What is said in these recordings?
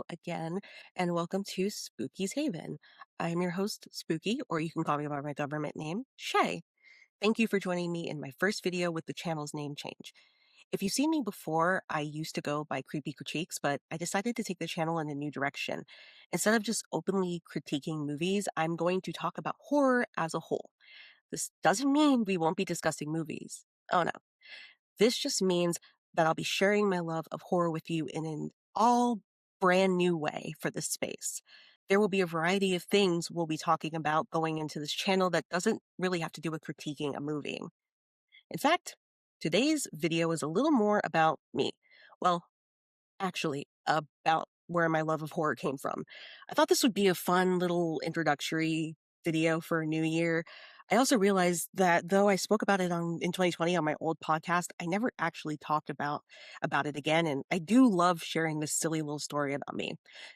again, and welcome to Spooky's Haven. I'm your host, Spooky, or you can call me by my government name, Shay. Thank you for joining me in my first video with the channel's name change. If you've seen me before, I used to go by Creepy Critiques, but I decided to take the channel in a new direction. Instead of just openly critiquing movies, I'm going to talk about horror as a whole. This doesn't mean we won't be discussing movies. Oh no. This just means that I'll be sharing my love of horror with you in an all brand new way for this space. There will be a variety of things we'll be talking about going into this channel that doesn't really have to do with critiquing a movie. In fact, today's video is a little more about me. Well, actually, about where my love of horror came from. I thought this would be a fun little introductory video for a new year. I also realized that though I spoke about it in 2020 on my old podcast, I never actually talked about it again, and I do love sharing this silly little story about me.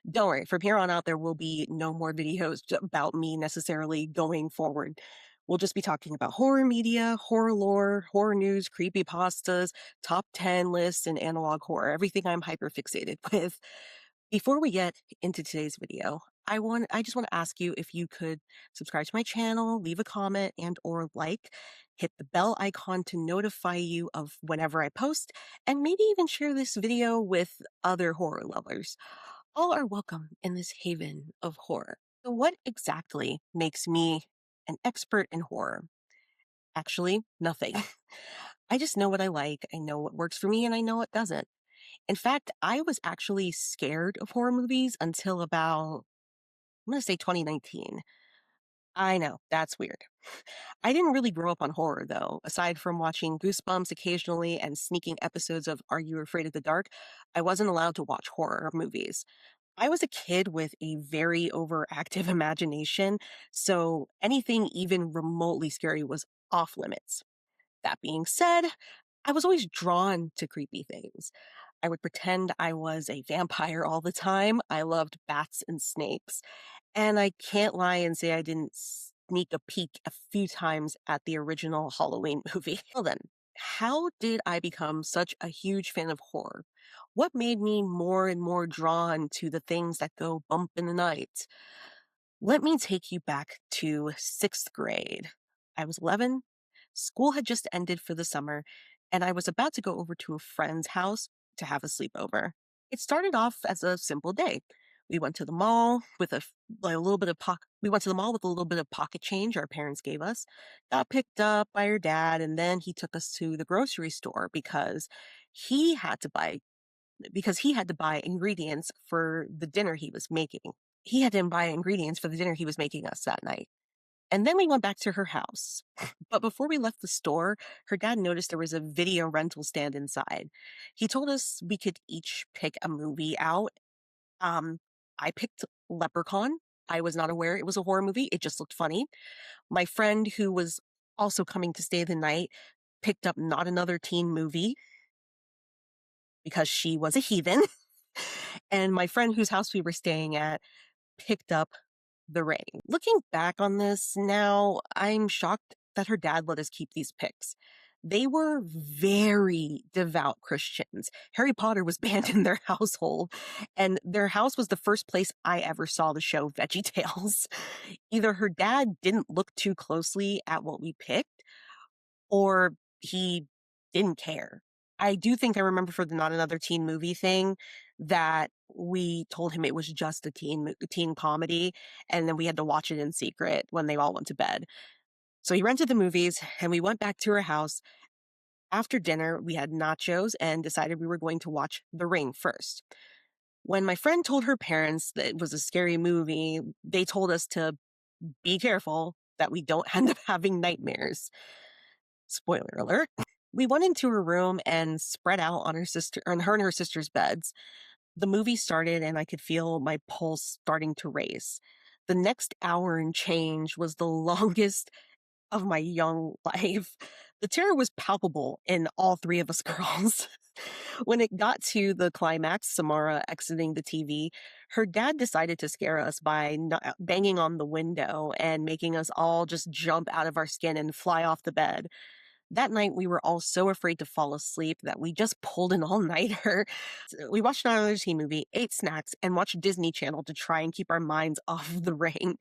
Don't worry, from here on out there will be no more videos about me necessarily going forward. We'll just be talking about horror media, horror lore, horror news, creepypastas, top 10 lists, and analog horror, everything I'm hyper fixated with. Before we get into today's video, I just want to ask you if you could subscribe to my channel, leave a comment and or like, hit the bell icon to notify you of whenever I post, and maybe even share this video with other horror lovers. All are welcome in this haven of horror. So what exactly makes me an expert in horror? Actually, nothing. I just know what I like, I know what works for me, and I know what doesn't. In fact, I was actually scared of horror movies until about, I'm going to say 2019. I know, that's weird. I didn't really grow up on horror, though. Aside from watching Goosebumps occasionally and sneaking episodes of Are You Afraid of the Dark, I wasn't allowed to watch horror movies. I was a kid with a very overactive imagination, so anything even remotely scary was off limits. That being said, I was always drawn to creepy things. I would pretend I was a vampire all the time. I loved bats and snakes. And I can't lie and say I didn't sneak a peek a few times at the original Halloween movie. Well, then, how did I become such a huge fan of horror? What made me more and more drawn to the things that go bump in the night? Let me take you back to sixth grade. I was 11. School had just ended for the summer, and I was about to go over to a friend's house to have a sleepover. It started off as a simple day. We went to the mall with like a little bit of we went to the mall with a little bit of pocket change our parents gave us. Got picked up by our dad, and then he took us to the grocery store he had to buy because he had to buy ingredients for the dinner he was making. He had to buy ingredients for the dinner he was making us that night. And then we went back to her house. But before we left the store, her dad noticed there was a video rental stand inside. He told us we could each pick a movie out. Um, I picked Leprechaun. I was not aware it was a horror movie. It just looked funny. My friend, who was also coming to stay the night, picked up Not Another Teen Movie because she was a heathen. And my friend whose house we were staying at picked up The Ring. Looking back on this now, I'm shocked that her dad let us keep these picks. They were very devout Christians. Harry Potter was banned in their household, and their house was the first place I ever saw the show VeggieTales. Either her dad didn't look too closely at what we picked, or he didn't care. I do think I remember for the Not Another Teen Movie thing that we told him it was just a teen comedy, and then we had to watch it in secret when they all went to bed. So he rented the movies, and we went back to her house. After dinner, we had nachos and decided we were going to watch The Ring first. When my friend told her parents that it was a scary movie, they told us to be careful that we don't end up having nightmares. Spoiler alert. We went into her room and spread out on her and her sister's beds. The movie started and I could feel my pulse starting to race. The next hour and change was the longest of my young life. The terror was palpable in all three of us girls. When it got to the climax, Samara exiting the TV, her dad decided to scare us by banging on the window and making us all just jump out of our skin and fly off the bed. That night, we were all so afraid to fall asleep that we just pulled an all-nighter. We watched another teen movie, ate snacks, and watched Disney Channel to try and keep our minds off of the Ring.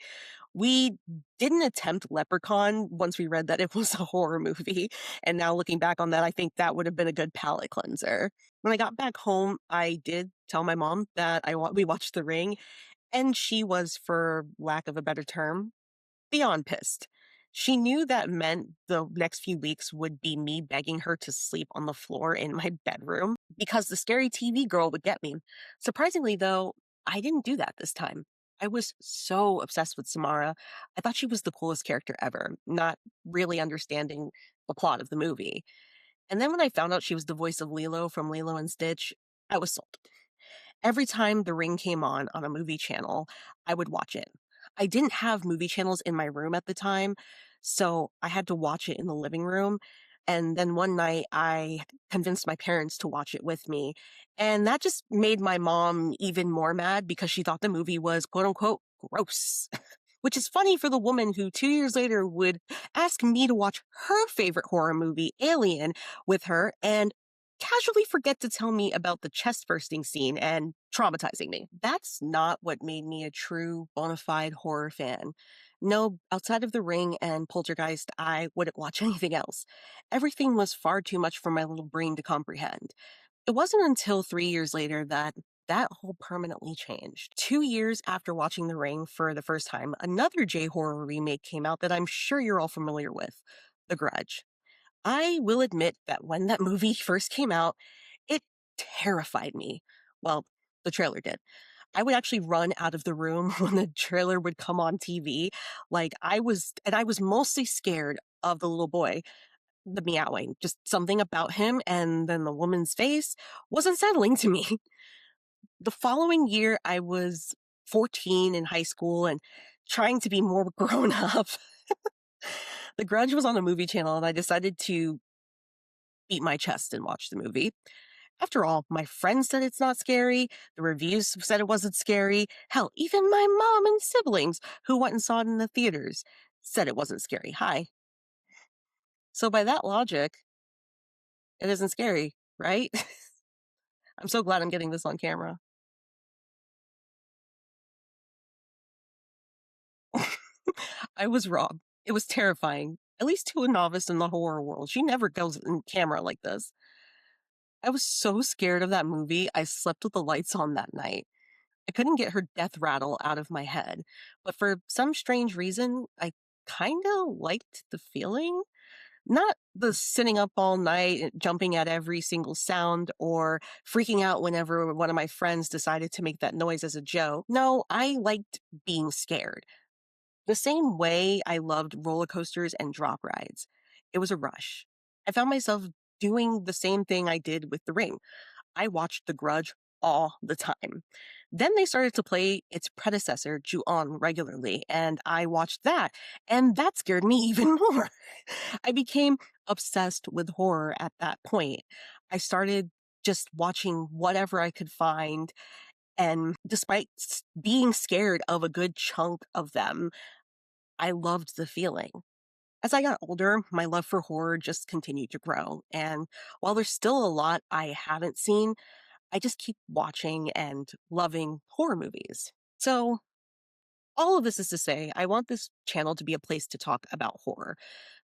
We didn't attempt Leprechaun once we read that it was a horror movie, and now looking back on that, I think that would have been a good palate cleanser. When I got back home, I did tell my mom that we watched The Ring, and she was, for lack of a better term, beyond pissed. She knew that meant the next few weeks would be me begging her to sleep on the floor in my bedroom because the scary TV girl would get me. Surprisingly, though, I didn't do that this time. I was so obsessed with Samara. I thought she was the coolest character ever, not really understanding the plot of the movie. And then when I found out she was the voice of Lilo from Lilo and Stitch, I was sold. Every time The Ring came on a movie channel, I would watch it. I didn't have movie channels in my room at the time, so I had to watch it in the living room. And then one night I convinced my parents to watch it with me. And that just made my mom even more mad because she thought the movie was quote unquote gross. Which is funny for the woman who 2 years later would ask me to watch her favorite horror movie, Alien, with her and casually forget to tell me about the chest bursting scene and traumatizing me. That's not what made me a true bona fide horror fan. No, outside of The Ring and Poltergeist, I wouldn't watch anything else. Everything was far too much for my little brain to comprehend. It wasn't until 3 years later that that whole permanently changed. 2 years after watching The Ring for the first time, another J horror remake came out that I'm sure you're all familiar with, The Grudge. I will admit that when that movie first came out, it terrified me. Well, the trailer did. I would actually run out of the room when the trailer would come on TV. I was mostly scared of the little boy, the meowing, just something about him. And then the woman's face was unsettling to me. The following year, I was 14 in high school and trying to be more grown up. The Grudge was on a movie channel, and I decided to beat my chest and watch the movie. After all, my friends said it's not scary. The reviews said it wasn't scary. Hell, even my mom and siblings who went and saw it in the theaters said it wasn't scary. Hi. So by that logic, it isn't scary, right? I'm so glad I'm getting this on camera. I was wrong. It was terrifying, at least to a novice in the horror world. She never goes in camera like this. I was so scared of that movie, I slept with the lights on that night. I couldn't get her death rattle out of my head, but for some strange reason, I kind of liked the feeling. Not the sitting up all night, jumping at every single sound, or freaking out whenever one of my friends decided to make that noise as a joke. No, I liked being scared. The same way I loved roller coasters and drop rides. It was a rush. I found myself doing the same thing I did with The Ring. I watched The Grudge all the time. Then they started to play its predecessor, Ju-on, regularly, and I watched that, and that scared me even more. I became obsessed with horror at that point. I started just watching whatever I could find, and despite being scared of a good chunk of them, I loved the feeling. As I got older, my love for horror just continued to grow, and while there's still a lot I haven't seen, I just keep watching and loving horror movies. So, all of this is to say, I want this channel to be a place to talk about horror,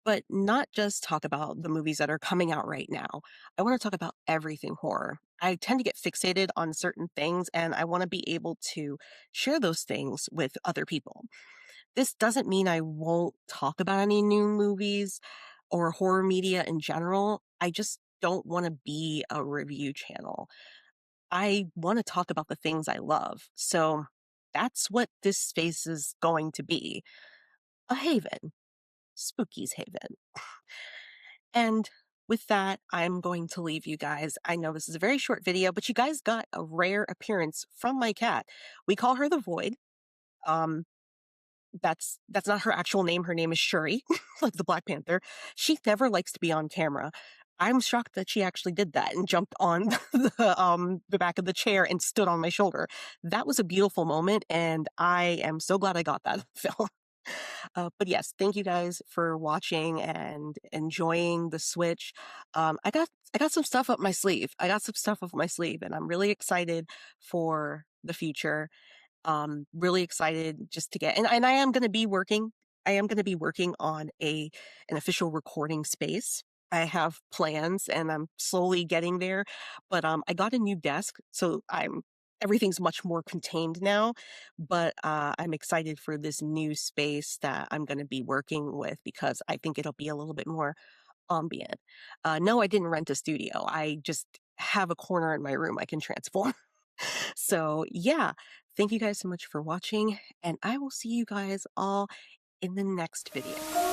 but not just talk about the movies that are coming out right now. I want to talk about everything horror. I tend to get fixated on certain things, and I want to be able to share those things with other people. This doesn't mean I won't talk about any new movies or horror media in general. I just don't want to be a review channel. I want to talk about the things I love. So that's what this space is going to be, a haven, Spooky's Haven. And with that, I'm going to leave you guys. I know this is a very short video, but you guys got a rare appearance from my cat. We call her the Void. Um, that's not her actual name. Her name is Shuri, like the Black Panther. She never likes to be on camera. I'm shocked that she actually did that and jumped on the back of the chair and stood on my shoulder. That was a beautiful moment, and I am so glad I got that film. But yes, thank you guys for watching and enjoying the Switch. I got some stuff up my sleeve. I got some stuff up my sleeve, and I'm really excited for the future. Really excited just to get and I am gonna be working. I am gonna be working on an official recording space. I have plans and I'm slowly getting there, but I got a new desk, so I'm everything's much more contained now. But I'm excited for this new space that I'm gonna be working with because I think it'll be a little bit more ambient. No, I didn't rent a studio. I just have a corner in my room I can transform. So, yeah, thank you guys so much for watching, and I will see you guys all in the next video.